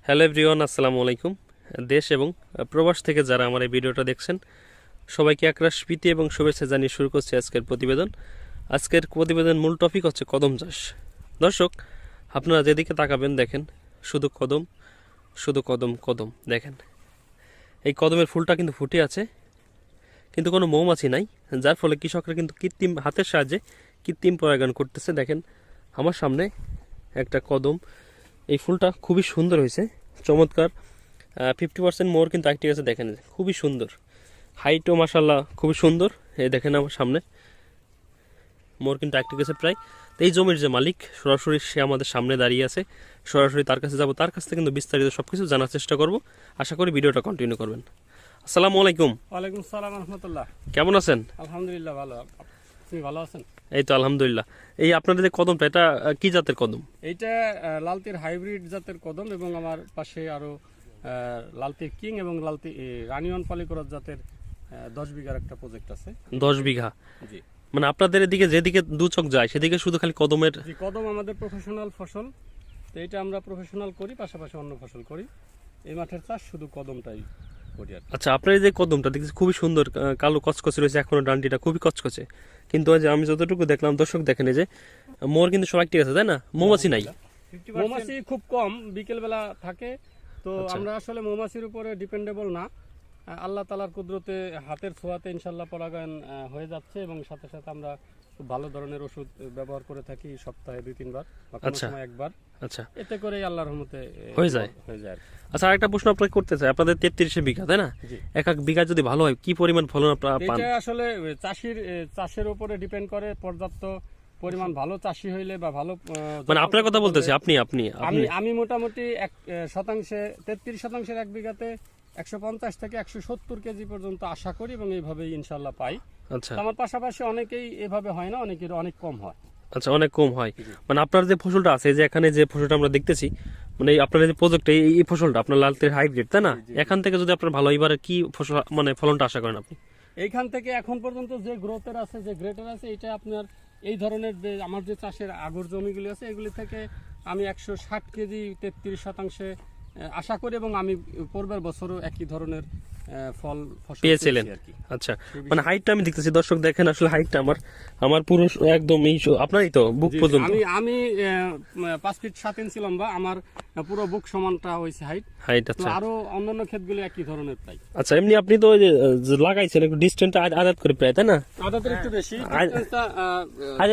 Hello everyone, আসসালামু আলাইকুম। দেশ এবং প্রবাস থেকে যারা আমার এই ভিডিওটা দেখছেন সবাইকে একরাশ প্রীতি এবং শুভেচ্ছা জানিয়ে শুরু করছি আজকের প্রতিবেদন। আজকের প্রতিবেদন মূল টপিক হচ্ছে কদম চাষ। দর্শক, আপনারা যেদিকে তাকাবেন দেখেন শুধু কদম, শুধু কদম কদম। দেখেন এই কদমের ফুলটা কিন্তু ফুটে আছে, কিন্তু কোনো মৌমাছি নাই, যার ফলে কৃষকরা কিন্তু কৃত্রিম হাতের সাহায্যে কৃত্রিম পরাগায়ন করতেছে। দেখেন আমার সামনে একটা কদম, এই ফুলটা খুবই সুন্দর হয়েছে, চমৎকার। 50% মোর কিন্তু অ্যাক্টিভ আছে। দেখেন খুবই সুন্দর, হাইটও মাশাল্লাহ খুবই সুন্দর। এই দেখেন আমার সামনে মোর কিন্তু অ্যাক্টিভ আছে প্রায়। তো এই জমির যে মালিক সরাসরি সে আমাদের সামনে দাঁড়িয়ে আছে, সরাসরি তার কাছে যাব, তার কাছ থেকে কিন্তু বিস্তারিত সব কিছু জানার চেষ্টা করব। আশা করি ভিডিওটা কন্টিনিউ করবেন। আসসালামু আলাইকুম। ওয়ালাইকুম সালাম রহমতুল্লাহ। কেমন আছেন? আলহামদুলিল্লাহ ভালো। আপনি ভালো আছেন? এই তো আলহামদুলিল্লাহ। এই আপনাদের যে কদমটা, এটা কি জাতের কদম? এইটা লালতির হাইব্রিড জাতের কদম, এবং আমার পাশে আরো লালতির কিং এবং লালতি রানিয়ন পলিক্রস জাতের 10 বিঘার একটা প্রজেক্ট আছে। 10 বিঘা? জি। মানে আপনাদের এদিকে যেদিকে দু চোখ যায় সেদিকে শুধু খালি কদমের? জি, কদম আমাদের প্রফেশনাল ফসল। তো এটা আমরা প্রফেশনাল করি, পাশাপাশি অন্য ফসল করি। এই মাঠের চাষ শুধু কদমটাই করি আর কি। আচ্ছা, আপনার এই যে কদমটা দেখছি খুবই সুন্দর, কালো কচকচে রয়েছে, এখনো ডান্ডিটা খুবই কচকচে, কিন্তু ওই যে আমি যতটুকু দেখলাম, দর্শক দেখেন এই যে মোর কিন্তু সবাই ঠিক আছে, তাই না? মৌমাছি নাই? মৌমাছি খুব কম বিকেল বেলা থাকে। তো আচ্ছা। আমরা আসলে মৌমাছির উপরে ডিপেন্ডেবল না। আল্লাহ তালার কুদরতে হাতের ছোঁয়াতে ইনশাল্লাহ পরাগায়ন হয়ে যাচ্ছে, এবং সাথে সাথে আমরা খুব ভালো ধরনের ওষুধ ব্যবহার করে থাকি সপ্তাহে 2-3 বার বা কোনো আচ্ছা। সময় একবার। আচ্ছা, এতে করে আল্লাহর রহমতে হয়ে যায়। আর কি। আচ্ছা, আরেকটা প্রশ্ন আপনাকে করতে চাই। আপনাদের 33 বিঘা, তাই না? জি। এক এক বিঘা যদি ভালো হয় কি পরিমাণ ফলন আপনারা পান? এটা আসলে চাষের উপরে ডিপেন্ড করে। পর্যাপ্ত পরিমাণ ভালো চাষি হইলে বা ভালো মানে আপনার কথা বলতেছি, আপনি আপনি আমি আমি মোটামুটি 33% 1 বিঘাতে 150 থেকে 170 কেজি পর্যন্ত আশা করি, এবং এইভাবেই ইনশাল্লাহ পাই। আচ্ছা আমার পাশাপাশি অনেকেই এভাবে হয় না, অনেকের অনেক কম হয়। আচ্ছা, অনেক কম হয়। মানে আপনার যে ফসলটা আছে, যে এখানে যে ফসলটা আমরা দেখতেছি, মানে আপনার যে প্রজেক্ট, এই ফসলটা আপনার লালতের হাইব্রিড, তাই না? এখান থেকে যদি আপনার ভালো, এবারে কি ফসল মানে ফলনটা আশা করেন আপনি? এইখান থেকে এখন পর্যন্ত যে গ্রোথের আছে, যে গ্রেটের আছে, এটা আপনার এই ধরনের আমার যে চাষের আগর জমিগুলি আছে, এগুলি থেকে আমি 160 কেজি 33% আশা করি, এবং আমি পূর্বের বছরও একই ধরনের ফসল পেয়েছিলেন? আর কি। আচ্ছা, মানে হাইটটা আমি দেখতেছি, দর্শক দেখেন আসলে হাইটটা আমার পুরো একদম এই আপনারই তো বুক পর্যন্ত। আমি 5 ফিট 7 ইঞ্চি লম্বা, আমার পুরো বুক সমানটা হয়েছে হাইট। আচ্ছা আরো অন্যান্য ক্ষেতগুলো একই ধরনের প্রায়। আচ্ছা, এমনি আপনি তো ওই যে লাগাইছেন একটু ডিস্টেন্সটা আদাত করে প্রায়, তাই না? আদাতের একটু বেশি,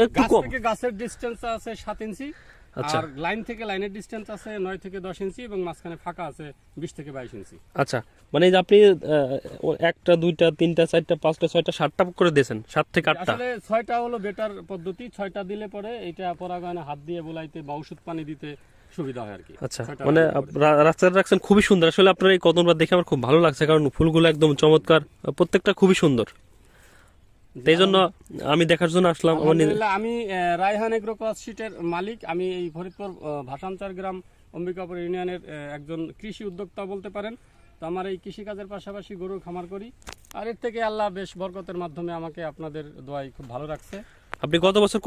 একটু কম। গাছের ডিস্টেন্স আছে 7 ইঞ্চি। আচ্ছা। আর লাইন থেকে লাইনের ডিসটেন্স আছে 9 থেকে 10 ইঞ্চি, এবং মাঝখানে ফাঁকা আছে 20 থেকে 22 ইঞ্চি। আচ্ছা, মানে এই যে আপনি একটা দুইটা তিনটা চারটা পাঁচটা ছয়টা 7টা করে দিয়েছেন, 7 থেকে 8টা। আসলে 6টা হলো বেটার পদ্ধতি। 6টা দিলে পরে এটা পরাগায়নে হাত দিয়ে বোলাইতে বা ওষুধ পানি দিতে সুবিধা হয় আর কি। আচ্ছা, 6টা মানে দিলে পরে। রাস্তাটা রাখছেন খুবই সুন্দর। আসলে আপনার এই কদমটা দেখে আমার খুব ভালো লাগছে, কারণ ফুলগুলো একদম চমৎকার, প্রত্যেকটা খুবই সুন্দর। এই জন্য আমি দেখার জন্য আসলাম। আলহামদুলিল্লাহ, আমি রায়হান এগ্রো ক্রস শিটের মালিক। আমি এই ফরিদপুর ভাসানচার গ্রাম অম্বিকাপুর ইউনিয়নের একজন কৃষি উদ্যোক্তা বলতে পারেন। তো আমার এই কৃষিকাজের পাশাপাশি গরুর খামার করি, আর এর থেকে আল্লাহ বেশ বরকতের মাধ্যমে আমাকে আপনাদের দোয়ায় খুব ভালো রাখছে। আপনি গত বছর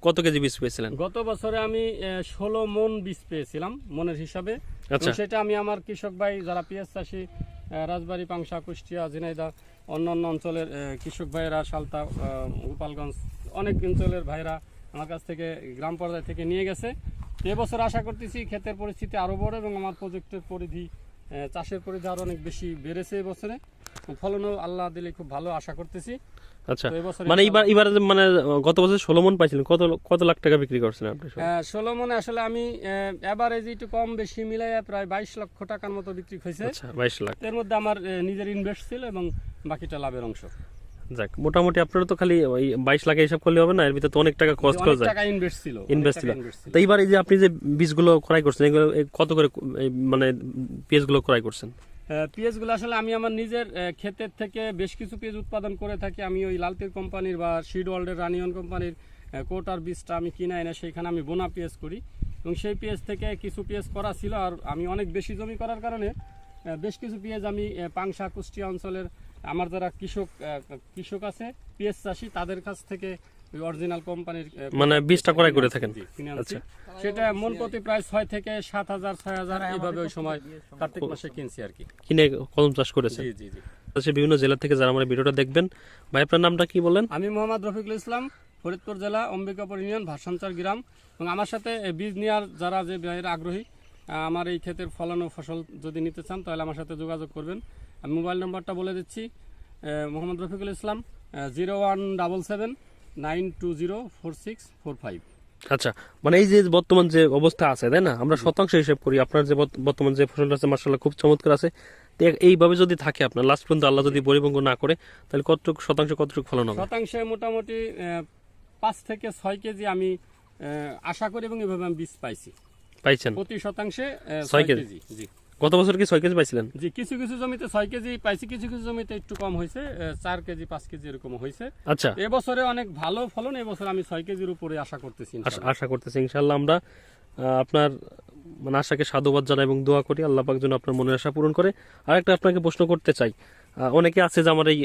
কত কেজি বীজ পেয়েছিলেন? গত বছরে আমি 16 মন বীজ পেয়েছিলাম মনের হিসাবে। আচ্ছা। সেটা আমি আমার কৃষক ভাই যারা পেঁয়াজ চাষি, রাজবাড়ী, পাংশা, কুষ্টিয়া, ঝিনাইদহ, অন্যান্য অঞ্চলের কৃষক ভাইয়েরা, সালতা, গোপালগঞ্জ, অনেক অঞ্চলের ভাইরা আমার কাছ থেকে গ্রাম পর্যায় থেকে নিয়ে গেছে। এবছর আশা করতেছি ক্ষেতের পরিস্থিতি আরও বড়, এবং আমার প্রজেক্টের পরিধি, চাষের পরিধি আরও অনেক বেশি বেড়েছে এবছরে। ফলনও আল্লাহ দিলে খুব ভালো আশা করতেছি। আচ্ছা, মানে এবার মানে গত বছর 16 মন পাইছিলেন, কত লাখ টাকা বিক্রি করছেন আপনি? 16 মনে আসলে আমি এভারেজ একটু কম বেশি মিলাই প্রায় 22 লক্ষ টাকার মতো বিক্রি হয়েছে। আচ্ছা, 22 লাখ। এর মধ্যে আমার নিজের ইনভেস্ট ছিল, এবং বাকিটা লাভের অংশ। যাক, মোটামুটি আপনারা তো খালি ওই 22 লাখে হিসাব করলে হবে না, এর ভিতরে তো অনেক টাকা খরচ করে যায়। টাকা ইনভেস্ট ছিল। তো এইবার এই যে আপনি যে বীজগুলো ক্রয় করছেন, এগুলো কত করে মানে বীজগুলো ক্রয় করছেন? পেঁয়াজগুলো আসলে আমি আমার নিজের ক্ষেতের থেকে বেশ কিছু পেঁয়াজ উৎপাদন করে থাকি। আমি ওই লালতির কোম্পানির বা সিড ওয়ার্ল্ডের রানিয়ন কোম্পানির কোটার বীজটা আমি কিনে এনে সেইখানে আমি বোনা পেঁয়াজ করি, এবং সেই পেঁয়াজ থেকে কিছু পেঁয়াজ করা ছিল। আর আমি অনেক বেশি জমি করার কারণে বেশ কিছু পেঁয়াজ আমি পাংশা, কুষ্টিয়া অঞ্চলের আমার যারা কৃষক আছে পেঁয়াজ চাষি, তাদের কাছ থেকে ওই অরিজিনাল কোম্পানির মানে বীজটা ক্রয় করে থাকেন। কিনে আনছি। আচ্ছা। সেটা মন প্রতি প্রায় 6 থেকে 7,000 6,000 এইভাবে ওই সময় কার্তিক মাসে কিনছি আর কি। কিনে কদম চাষ করেছেন। জি জি জি। আচ্ছা, বিভিন্ন জেলা থেকে যারা আমার ভিডিওটা দেখবেন, ভাই আপনার নামটা কি বলেন? আমি মোহাম্মদ রফিকুল ইসলাম, ফরিদপুর জেলা অম্বিকাপুর ইউনিয়ন ভাষাঞ্চর গ্রাম। এবং আমার সাথে বীজ নেওয়ার যারা যে ভাইয়েরা আগ্রহী, আমার এই ক্ষেতের ফলানো ফসল যদি নিতে চান তাহলে আমার সাথে যোগাযোগ করবেন। আমি মোবাইল নম্বরটা বলে দিচ্ছি, মোহাম্মদ রফিকুল ইসলাম 017792046445। আচ্ছা, মানে এই যে বর্তমান যে অবস্থা আছে, তাই না, আমরা শতাংশ হিসেব করি, আপনার যে বর্তমান যে ফসলটা আছে মাশাআল্লাহ খুব চমৎকার আছে। তো এইভাবে যদি থাকে আপনার লাস্ট পর্যন্ত আল্লাহ যদি পরিপক্ক না করে, তাহলে কতটুকু শতাংশ কতটুকু ফলন হবে? শতাংশে মোটামুটি 5 থেকে 6 কেজি আমি আশা করি, এবং এভাবে আমি বীজ পাইছেন প্রতি শতাংশে 6 6 কেজি। জি গত বছর কি 6 কেজি পাইছিলেন? জি, কিছু কিছু জমিতে 6 কেজি পাইছি, কিছু কিছু জমিতে একটু কম হয়েছে, 4 কেজি 5 কেজি এরকম হয়েছে। আচ্ছা, এবছরে অনেক ভালো ফলন, এবছর আমি 6 কেজির উপরে আশা করতেছি ইনশাআল্লাহ। আশা করতেছি ইনশাআল্লাহ। আমরা আপনার মানে আশাকে সাধুবাদ জানাই এবং দোয়া করি আল্লাহ পাক যেন আপনার মনের আশা পূরণ করে। আর একটা আপনাকে প্রশ্ন করতে চাই, অনেকে আছে যে আমার এই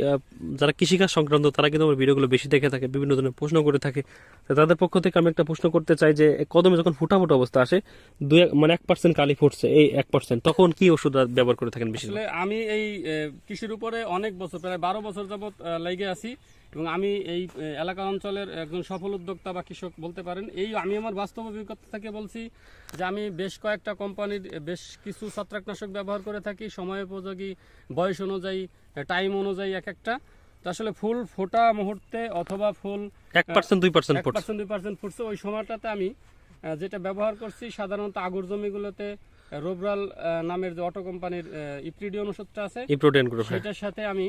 যারা কৃষিকাজ সংক্রান্ত, তারা কিন্তু আমার ভিডিওগুলো বেশি দেখে থাকে, বিভিন্ন ধরনের প্রশ্ন করে থাকে। তো তাদের পক্ষ থেকে আমি একটা প্রশ্ন করতে চাই যে কদমে যখন ফুটা অবস্থা আসে, 1% কালি ফুটছে, এই 1%, তখন কি ওষুধ ব্যবহার করে থাকেন বেশি? আসলে আমি এই কৃষির উপরে অনেক বছর, প্রায় 12 বছর যাবত লেগে আছি, এবং আমি এই এলাকা অঞ্চলের একজন সফল উদ্যোক্তা বা কৃষক বলতে পারেন। আমি আমার বাস্তব অভিজ্ঞতা থেকে বলছি যে আমি বেশ কয়েকটা কোম্পানির বেশ কিছু ছত্রাকনাশক ব্যবহার করে থাকি, সময় উপযোগী, বয়স অনুযায়ী, টাইম অনুযায়ী এক একটা। তো আসলে ফুল ফোটা মুহূর্তে অথবা ফুল 1% 2% ফুটছে, 1% ফুটছে, ওই সময়টাতে আমি যেটা ব্যবহার করছি সাধারণত আগুর জমিগুলোতে রোবরাল নামের যে অটো কোম্পানির ইপ্রিডিয়ন ওষুধটা আছে, ইপ্রোটেন গ্রুপ, সেটার সাথে আমি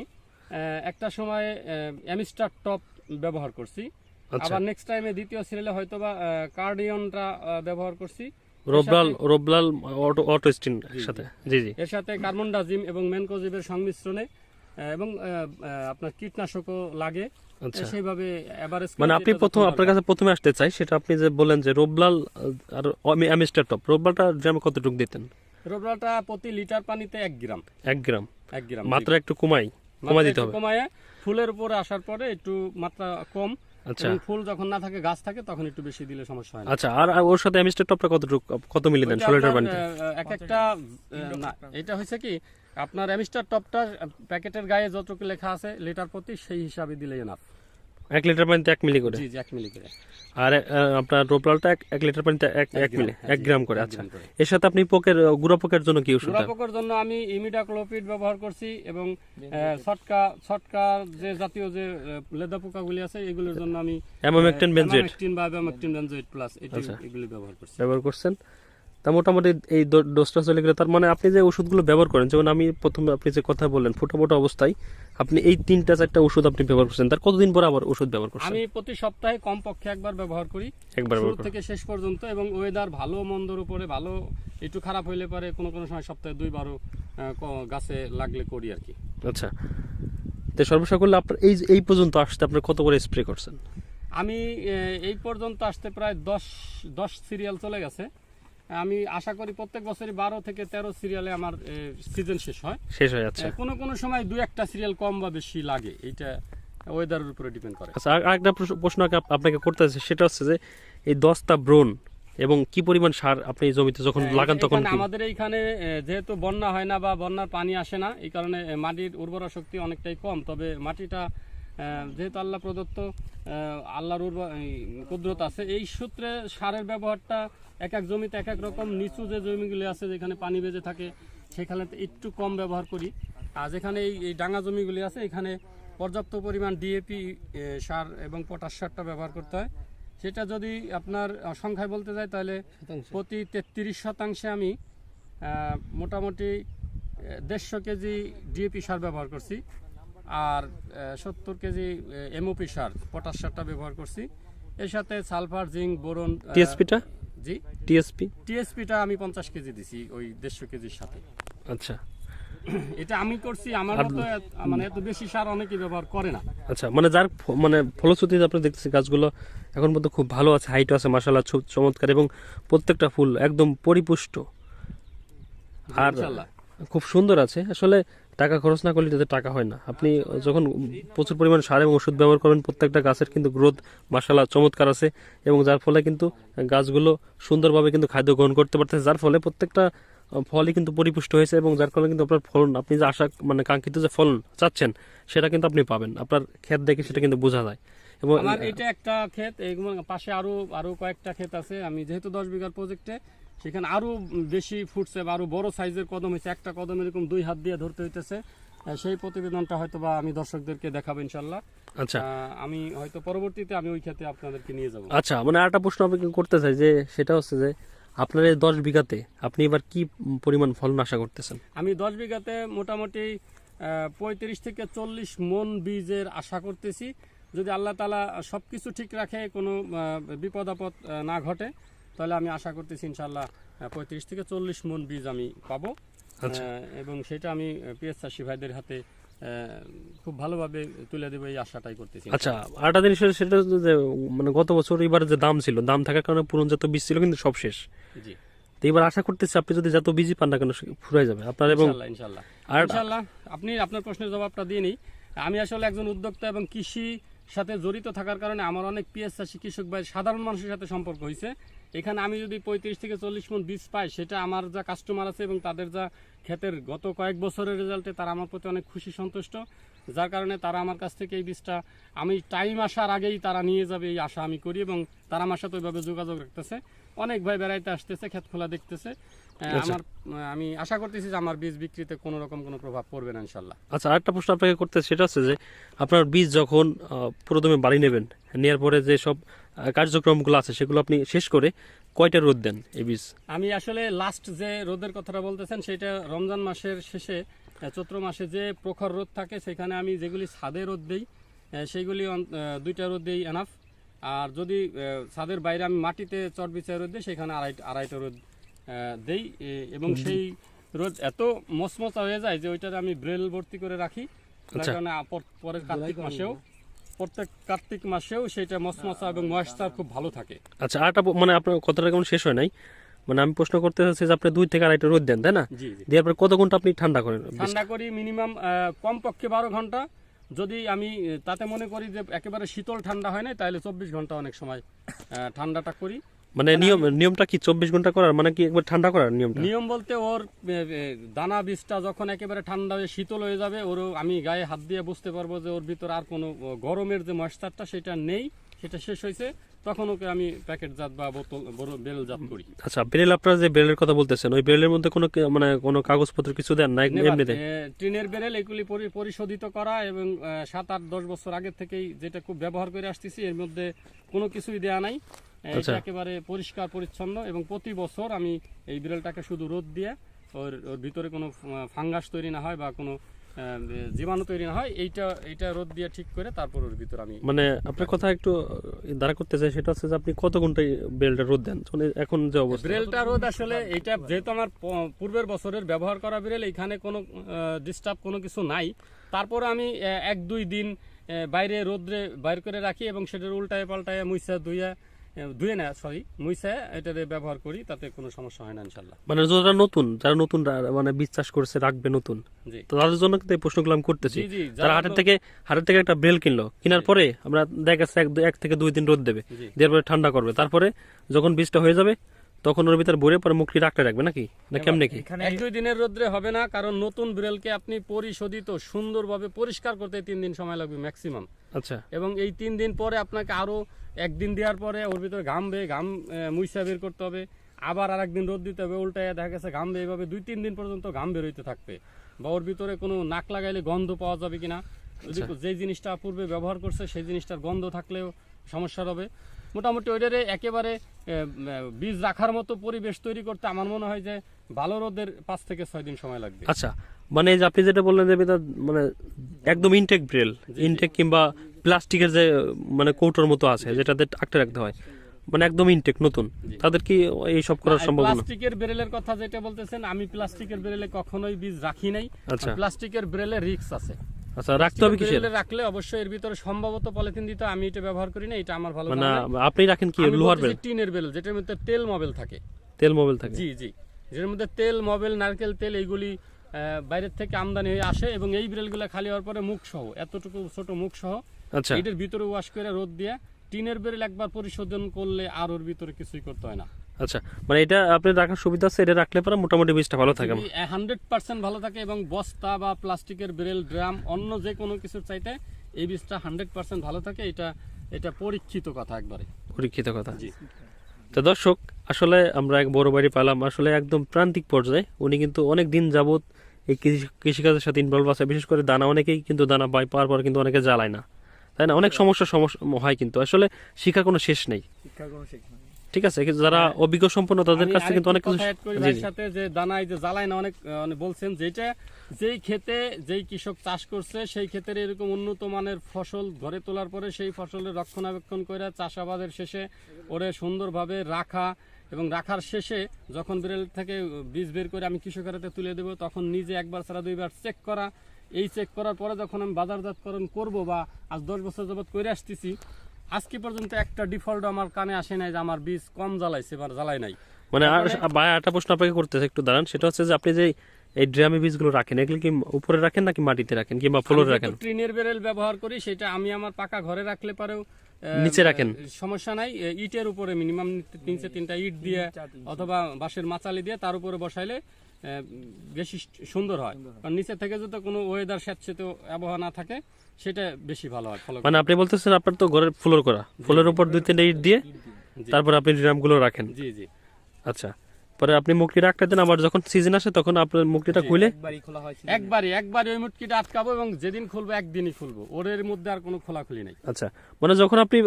একটা সময় অ্যামিস্টার টপ ব্যবহার করছি। আবার নেক্সট টাইমে দ্বিতীয় সিরিয়ালে হয়তোবা কার্ডিয়নটা ব্যবহার করছি, রোবলাল অটোস্টিন সাথে। জি জি, এর সাথে কার্বনডাজিম এবং মেনকোজিবের সংমিশ্রণে, এবং আপনার কীটনাশকও লাগে। আচ্ছা, সেইভাবে এভারেজ মানে আপনি আপনার কাছে প্রথমে আসতে চাই, সেটা আপনি যে বলেন যে রোবলাল আর অ্যামিস্টার টপ, রোবলালটা গ্রামে কতটুকু দিতেন? রোবরালটা প্রতি লিটার পানিতে 1 গ্রাম, 1 গ্রাম, 1 গ্রাম মাত্রা একটু কমাই দিতে হবে। কমায় ফুলের উপরে আসার পরে একটু মাত্রা কম। আচ্ছা, ফুল যখন না থাকে, গাছ থাকে, তখন একটু বেশি দিলে সমস্যা হয় না। আচ্ছা, আর ওর সাথে অ্যামিস্টার টপটা কত মিলি দেন 16 লিটার পানিতে? এক একটা না, এটা হচ্ছে কি আপনার অ্যামিস্টার টপটা প্যাকেটের গায়ে যতটুকু লেখা আছে লিটার প্রতি, সেই হিসাবে দিলেই না। 1 লিটার পানিতে 1 মিলি করে? জি জি, 1 মিলি করে। আর আপনার রোবলালটা 1 লিটার পানিতে 1 মিলি, 1 গ্রাম করে। আচ্ছা, এর সাথে আপনি গুড়া পোকের জন্য কি ওষুধ? গুড়া পোকার জন্য আমি ইমিডাক্লোপিড ব্যবহার করছি, এবং ছটকা যে জাতীয় যে লেদা পোকাগুলি আছে, এগুলোর জন্য আমি অ্যামামেকটিন বেনজোয়েট বা অ্যামামেকটিন বেনজোয়েট প্লাস এগুলি ব্যবহার করছি। তা মোটামুটি এই ডোজটা চলে গেলে, তার মানে আপনি যে ওষুধগুলো ব্যবহার করেন, যেমন আমি প্রথমে আপনি যে কথা বললেন ফোটা অবস্থায় আপনি এই 3-4টা ওষুধ আপনি ব্যবহার করছেন, তার কতদিন পর আবার ওষুধ ব্যবহার করছেন? আমি প্রতি সপ্তাহে কমপক্ষে একবার ব্যবহার করি, শুরু থেকে শেষ পর্যন্ত। এবং ওয়েদার ভালো মন্দর উপরে, ভালো একটু খারাপ হইলে পারে কোনো সময় সপ্তাহে 2-বারও গাছে লাগলে করি আর কি। আচ্ছা, তো সর্বসকল আপনার এই পর্যন্ত আসতে আপনার কত করে স্প্রে করছেন? আমি এই পর্যন্ত আসতে প্রায় 10 সিরিয়াল চলে গেছে। আমি আশা করি প্রত্যেক বছরই 12 থেকে 13 সিরিয়ালে আমার সিজন শেষ হয়। আচ্ছা, কোনো সময় 2-1টা সিরিয়াল কম বা বেশি লাগে, এটা ওয়েদারের উপরে ডিপেন্ড করে। আচ্ছা, আরেকটা প্রশ্ন আপনাকে করতে আছে, সেটা হচ্ছে যে এই 10টা ব্রোন এবং কি পরিমাণ সার আপনি এই জমিতে যখন লাগান তখন? আমাদের এইখানে যেহেতু বন্যা হয় না বা বন্যার পানি আসে না, এই কারণে মাটির উর্বরা শক্তি অনেকটাই কম। তবে মাটিটা যেহেতু আল্লাহ প্রদত্ত, আল্লাহর কুদরত আছে, এই সূত্রে সারের ব্যবহারটা এক এক জমিতে এক এক রকম। নিচু যে জমিগুলি আছে, যেখানে পানি বেজে থাকে, সেখানে একটু কম ব্যবহার করি। আর যেখানে এই ডাঙা জমিগুলি আছে, এখানে পর্যাপ্ত পরিমাণ ডিএপি সার এবং পটাশ সারটা ব্যবহার করতে হয়। সেটা যদি আপনার সংখ্যায় বলতে যাই, তাহলে প্রতি 33 শতাংশে আমি মোটামুটি 150 কেজি ডিএপি সার ব্যবহার করছি, আর 70 কেজি এমওপি সার, পটাশ সারটা ব্যবহার করছি। এর সাথে সালফার, জিঙ্ক, বোরন, টিএসপিটা? জি, টিএসপিটা আমি 50 কেজি দিছি ওই 150 কেজির সাথে। আচ্ছা, এটা আমি করছি, আমার মতো মানে এত বেশি সার অনেকেই ব্যবহার করে না। আচ্ছা, মানে যার ফলশ্রুতিতে আপনি দেখতেছেন গাছগুলো এখন পর্যন্ত খুব ভালো আছে, হাইট আছে মাশাআল্লাহ, চমৎকার, এবং প্রত্যেকটা ফুল একদম পরিপুষ্ট আর খুব সুন্দর আছে। আসলে টাকা খরচ না করলে যাতে টাকা হয় না। আপনি যখন প্রচুর পরিমাণ সার এবং ওষুধ ব্যবহার করবেন, প্রত্যেকটা গাছের কিন্তু গ্রোথ মাশাআল্লাহ চমৎকার আছে, এবং যার ফলে কিন্তু গাছগুলো সুন্দরভাবে কিন্তু খাদ্য গ্রহণ করতে পারতেছে, যার ফলে প্রত্যেকটা ফলই কিন্তু পরিপুষ্ট হয়েছে, এবং যার ফলে কিন্তু আপনার ফলন, আপনি যে আশা মানে কাঙ্ক্ষিত যে ফলন চাচ্ছেন সেটা কিন্তু আপনি পাবেন। আপনার ক্ষেত দেখে সেটা কিন্তু বোঝা যায়। এবং আমার এটা একটা ক্ষেত, এইগুলো পাশে আরো কয়েকটা ক্ষেত আছে। আমি যেহেতু 10 বিঘার প্রজেক্টে, সেখানে আরো বেশি ফুটছে বা আরো বড় সাইজের কদম হয়েছে। একটা কদম এরকম 2 হাত দিয়ে ধরতে হইতেছে। সেই প্রতিবেদনটা হয়তো বা আমি দর্শকদেরকে দেখাবো ইনশাল্লাহ। আচ্ছা আমি হয়তো পরবর্তীতে আমি ওই ক্ষেত্রে আপনাদেরকে নিয়ে যাব। আচ্ছা, মানে আরেকটা প্রশ্ন আপনাকে করতে চাই, যে সেটা হচ্ছে যে আপনার এই 10 বিঘাতে আপনি এবার কি পরিমাণ ফলন আশা করতেছেন? আমি 10 বিঘাতে মোটামুটি 35 থেকে 40 মন বীজের আশা করতেছি। যদি আল্লাহ তাআলা সবকিছু ঠিক রাখে, কোনো বিপদ আপদ না ঘটে, তাহলে আমি আশা করতেছি ইনশাল্লাহ 35 থেকে 40 মন বীজ আমি পাবো। আচ্ছা। এবং সেটা আমি পেঁয়াজ চাষি ভাইদের হাতে খুব ভালোভাবে তুলে দেবো, এই আশাটাই করতেছি। আচ্ছা, আরেকটা জিনিস হচ্ছে, সেটা হচ্ছে যে মানে গত বছর এবার যে দাম ছিল, দাম থাকার কারণে পুরনজাত বীজ ছিল কিন্তু সব শেষ। জি, তো এবার আশা করতেছি আপনি যদি যত বীজই পান না কেন ফুরাই যাবে আপনার। এবং ইনশাল্লাহ আর ইনশাল্লাহ আপনি আপনার প্রশ্নের জবাবটা দিয়ে নিই। আমি আসলে একজন উদ্যোক্তা এবং কৃষি সাথে জড়িত থাকার কারণে আমার অনেক পেঁয়াজ চাষি কৃষক ভাই সাধারণ মানুষের সাথে সম্পর্ক হয়েছে। এখানে আমি যদি 35 থেকে 40 মণ বীজ পাই, সেটা আমার যা কাস্টমার আছে এবং তাদের যা ক্ষেতের গত কয়েক বছরের রেজাল্টে তারা আমার প্রতি অনেক খুশি সন্তুষ্ট, যার কারণে তারা আমার কাছ থেকে এই বীজটা আমি টাইম আসার আগেই তারা নিয়ে যাবে এই আশা আমি করি, এবং তারা আমার সাথে ওইভাবে যোগাযোগ রাখতেছে। অনেক ভাই বেড়াইতে আসতেছে, ক্ষেত খোলা দেখতেছে। আমি আশা করতেছি যে আমার বীজ বিক্রিতে কোনো রকম কোনো প্রভাব পড়বে না ইনশাল্লাহ। আচ্ছা, আরেকটা প্রশ্ন আপনাকে করতে, সেটা হচ্ছে যে আপনার বীজ যখন পুরোদমে বাড়ি নেবেন, নেওয়ার পরে যে সব কার্যক্রমগুলো আছে সেগুলো আপনি শেষ করে কয়টা রোদ দেন এই বীজ? আমি আসলে লাস্ট যে রোদের কথাটা বলতেছেন, সেটা রমজান মাসের শেষে, চৈত্র মাসে যে প্রখর রোদ থাকে, সেখানে আমি যেগুলি ছাদে রোদ দিই সেইগুলি 2টা রোদ দিই এনাফ। আর যদি ছাদের বাইরে আমি মাটিতে চট বিছায় রোদ দিই, সেখানে আড়াইটা রোদ দেই। এবং সেই রোদ এত মচমচা হয়ে যায় যে ওইটাতে আমি ব্রেল ভর্তি করে রাখি, যার কারণে পরের প্রত্যেক কার্তিক মাসেও সেটা মচমচা এবং ময়েশ্চার খুব ভালো থাকে। আচ্ছা, আরেকটা মানে আপনার কথাটা কেমন শেষ হয় নাই, মানে আমি প্রশ্ন করতে চাচ্ছি যে আপনি 2 থেকে আড়াইটা রোদ দেন, তাই না? জি, দেওয়ার পর কত ঘন্টা আপনি ঠান্ডা করেন? ঠান্ডা করি মিনিমাম কমপক্ষে 12 ঘন্টা। যদি আমি তাতে মনে করি যে একেবারে শীতল ঠান্ডা হয় না, তাহলে 24 ঘন্টা অনেক সময় ঠান্ডাটা করি। মানে নিয়মটা কি 24 ঘন্টা করার, মানে কি একবার ঠান্ডা করার নিয়মটা? নিয়ম বলতে ওর দানা বীজটা যখন একেবারে ঠান্ডা হয়ে শীতল হয়ে যাবে, ওর আমি গায়ে হাত দিয়ে বুঝতে পারবো যে ওর ভিতর আর কোনো গরমের যে ময়েশ্চারটা সেটা নেই, সেটা শেষ হয়েছে, তখন ওকে আমি প্যাকেটজাত বা বেলজাত করি। আচ্ছা, বেরেল, আপনারা যে বেরেলের কথা বলতেছেন, ওই বেরেলের মধ্যে মানে কোনো কাগজপত্র কিছু দেন না এমনিতে? টিনের বেরেল, এগুলি পরিশোধিত করা, এবং 7-8-10 বছর আগের থেকেই যেটা খুব ব্যবহার করে আসতেছি, এর মধ্যে কোনো কিছুই দেয়া নাই। এটা একেবারে পরিষ্কার পরিচ্ছন্ন, এবং প্রতি বছর আমি এই বিড়ালটাকে শুধু রোদ দিয়ে ওর ভিতরে কোনো ফাঙ্গাস তৈরি না হয় বা কোনো জীবাণু তৈরি না হয়, এইটা রোদ দিয়ে ঠিক করে তারপর ওর ভিতর আমি। মানে আপনার কথা একটু দ্বারা করতে চাই, সেটা হচ্ছে যে আপনি কত ঘন্টায় বেলটা রোদ দেন এখন যে অবস্থা? বিড়ালটা রোদ আসলে এইটা যেহেতু আমার পূর্বের বছরের ব্যবহার করা বিড়াল, এখানে কোনো ডিস্টার্ব কোনো কিছু নাই, তারপরে আমি 1-2 দিন বাইরে রোদ্রে বাইর করে রাখি, এবং সেটার উল্টায় পাল্টায় ধুয়ে মুইসা এটারে ব্যবহার করি, তাতে কোনো সমস্যা হয় না ইনশাল্লাহ। মানে যারা নতুন মানে বীজ চাষ করছে, রাখবে নতুন, তো তাদের জন্য কিন্তু এই প্রশ্নগুলো আমি করতেছি। যারা হাটের থেকে একটা বেল কিনলো, কেনার পরে আমরা দেখা যাচ্ছে 1 থেকে 2 দিন রোদ দেবে, দেওয়ার পরে ঠান্ডা করবে, তারপরে যখন বীজটা হয়ে যাবে তখন ওর ভিতরে ভরে পরে মুখটি রাখবে নাকি, না কেমনে কি? 1-2 দিনের রোদ্রে হবে না, কারণ নতুন বিড়ালকে আপনি পরিশোধিত সুন্দরভাবে পরিষ্কার করতে 3 দিন সময় লাগবে ম্যাক্সিমাম। আচ্ছা, এবং এই 3 দিন পরে আপনাকে আরো 1 দিন দেওয়ার পরে ওর ভিতরে ঘাম মুইসা বের করতে হবে, আবার আর 1 দিন রোদ দিতে হবে, উল্টায় দেখা গেছে ঘামবে, এইভাবে 2-3 দিন পর্যন্ত ঘাম বের হইতে থাকবে। বা ওর ভিতরে কোনো নাক লাগাইলে গন্ধ পাওয়া যাবে কিনা, যে জিনিসটা পূর্বে ব্যবহার করছে সেই জিনিসটার গন্ধ থাকলেও সমস্যা হবে। মোটামুটি ওইটারে একেবারে বীজ রাখার মতো পরিবেশ তৈরি করতে আমার মনে হয় যে ভালো রোদের 5 থেকে 6 দিন সময় লাগবে। আচ্ছা, মানে যে আপনি যেটা বললেন যে মানে একদম ইনটেক ব্রেল, ইনটেক কিংবা প্লাস্টিকের যে মানে কৌটোর মতো আছে যেটাতে আটকে রাখতে হয়, মানে একদম ইনটেক নতুন, তাদের কি এই সব করা সম্ভব না? প্লাস্টিকের বেরেলের কথা যেটা বলতেছেন, আমি প্লাস্টিকের বেরেলে কখনোই বীজ রাখি নাই। আচ্ছা, প্লাস্টিকের বেরেলে রিস্ক আছে। আচ্ছা, রাখতে হবে কিসের? রাখলে অবশ্যই এর ভিতরে সম্ভবত পলিথিন দিতে, আমি এটা ব্যবহার করি না, এটা আমার ভালো মানে আপনি রাখেন কি লোহার বেল? টিনের বেল, যেটার মধ্যে তেল মবেল থাকে। তেল মবেল থাকে? জি, যেটার মধ্যে তেল মবেল নারকেল তেল এইগুলি বাইরের থেকে আমদানি হয়ে আসে এবং এই বেরেলগুলো খালি হওয়ার পরে মুখ সহ এতটুকু ছোট মুখ সহ আচ্ছা এটার ভিতরে ওয়াশ করে রোদ দিয়ে টিনের বেরেল একবার পরিশোধন করলে আর ওর ভিতরে কিছুই করতে হয় না। আচ্ছা, মানে এটা আপনি রাখার সুবিধা আছে, এটা রাখলে পরে মোটামুটি বীজটা ভালো থাকে। 100% ভালো থাকে এবং বস্তা বা প্লাস্টিকের বেরেল ড্রাম অন্য যে কোনো কিছুর চাইতে এই বীজটা 100% ভালো থাকে। এটা পরীক্ষিত কথা, একবারে পরীক্ষিত কথা। জি। তো দর্শক, আসলে আমরা এক বড় বাড়ি পেলাম, আসলে একদম প্রান্তিক পর্যায়ে। উনি কিন্তু অনেক দিন যাবত এই কৃষিকাজের সাথে ইনভলভ আছে। বিশেষ করে দানা, অনেকেই কিন্তু দানা পাওয়ার পর কিন্তু অনেকে জ্বালায় না, তাই না? অনেক সমস্যা হয়, কিন্তু আসলে শিক্ষার কোনো শেষ নেই। ঠিক আছে, যারা অভিজ্ঞ সম্পন্ন তাদের কাছে কিন্তু অনেক কিছু। সাথে যে দানায় যে জ্বালায় না, অনেক বলছেন যেটা যেই ক্ষেতে যেই কৃষক চাষ করছে সেই ক্ষেতের এরকম উন্নত মানের ফসল ঘরে তোলার পরে সেই ফসলের রক্ষণাবেক্ষণ করে চাষাবাদের শেষে ওরে সুন্দরভাবে রাখা এবং রাখার শেষে যখন বেরেল থেকে বীজ বের করে আমি কৃষকের হাতে তুলে দেবো, তখন নিজে একবার ছাড়া দুইবার চেক করা। এই চেক করার পরে যখন আমি বাজারজাতকরণ করব বা আজ 10 বছর যাবত করে আসতেছি, আজকে পর্যন্ত একটা ডিফল্ট আমার কানে আসে নাই যে আমার বীজ কম জ্বালাইছে বা জ্বালাই নাই। মানে ভাই একটা প্রশ্ন আপনাকে করতেছে, একটু দাঁড়ান। সেটা হচ্ছে যে আপনি যে এই ড্রামে বীজগুলো রাখেন, এগুলো কি উপরে রাখেন নাকি মাটিতে রাখেন কিংবা ফ্লোরে রাখেন? টিনের বেরেল ব্যবহার করি, সেটা আমি আমার পাকা ঘরে রাখলে পারেও নিচে রাখেন, সমস্যা নাই। ইটের উপরে মিনিমাম নিচে 3টা ইট দিয়ে অথবা বাঁশের মাচালি দিয়ে তার উপরে বসাইলে বেশি সুন্দর হয়। কারণ নিচে থেকে যদি কোনো ওয়েদার স্যাঁতসেঁতে আবহাওয়া না থাকে সেটা বেশি ভালো হয়। মানে আপনি বলতেছেন আপনার তো ঘরের ফ্লোর করা, ফ্লোরের উপর 2-3টা ইট দিয়ে তারপর আপনি ড্রামগুলো রাখেন। জি জি। আচ্ছা, পরে আপনি মুখটি রাখতে দেন, আবার যখন সিজন আসে তখন আপনার মুখটিটা খুলে একবারই ওই মুটকিটা আটকাবো এবং যেদিন খুলবো একদিনই খুলবো, ওর মধ্যে আর কোনো খোলাখুলি নেই। আচ্ছা, মানে যখন আপনি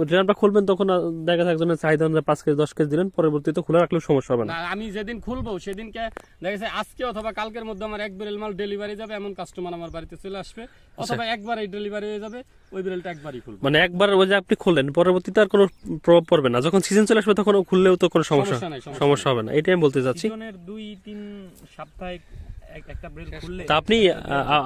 ড্রামটা খুলবেন তখন দেখা যায় একজনের চাহিদা অনুযায়ী 5 কেজি 10 কেজি দিলেন, পরবর্তীতে খোলা রাখলেও সমস্যা হবে না। আমি যেদিন খুলবো সেদিনকে দেখা যায় আজকে অথবা কালকের মধ্যে আমার এক বেরেল মাল ডেলিভারি যাবে, এমন কাস্টমার আমার বাড়িতে চলে আসবে, অথবা একবারই ডেলিভারি হয়ে যাবে, ওই বেরেলটা একবারই খুলবো। মানে একবার ওই যে আপনি খুললেন, পরবর্তীতে আর কোনো প্রভাব পড়বে না। যখন সিজন চলে আসবে তখন খুললেও তো কোনো সমস্যা হবে না, এটাই আমি বলতে চাচ্ছি। 2-3 সপ্তাহে একটা বেরেল খুললে। তা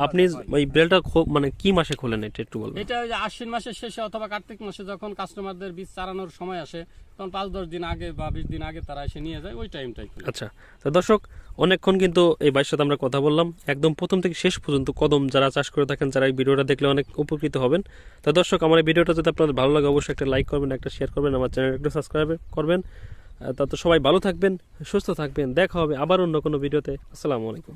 আপনি ওই বেরেলটা মানে কি মাসে খোলেন এটা একটু বলবেন? এটা ওই যে আশ্বিন মাসের শেষে অথবা কার্তিক মাসে যখন কাস্টমারদের বীজ চারানোর সময় আসে, তখন 5-10 দিন আগে বা 20 দিন আগে তারা এসে নিয়ে যায়, ওই টাইমটাই। আচ্ছা, তো দর্শক, অনেকক্ষণ কিন্তু এই ভাইয়ের সাথে আমরা কথা বললাম, একদম প্রথম থেকে শেষ পর্যন্ত কদম যারা চাষ করে থাকেন, যারা এই ভিডিওটা দেখলে অনেক উপকৃত হবেন। তো দর্শক, আমার এই ভিডিওটা যদি আপনাদের ভালো লাগে অবশ্যই একটা লাইক করবেন, একটা শেয়ার করবেন, আমার চ্যানেল একটু সাবস্ক্রাইব করবেন। তা তো সবাই ভালো থাকবেন, সুস্থ থাকবেন, দেখা হবে আবার অন্য কোনো ভিডিওতে। আসসালামু আলাইকুম।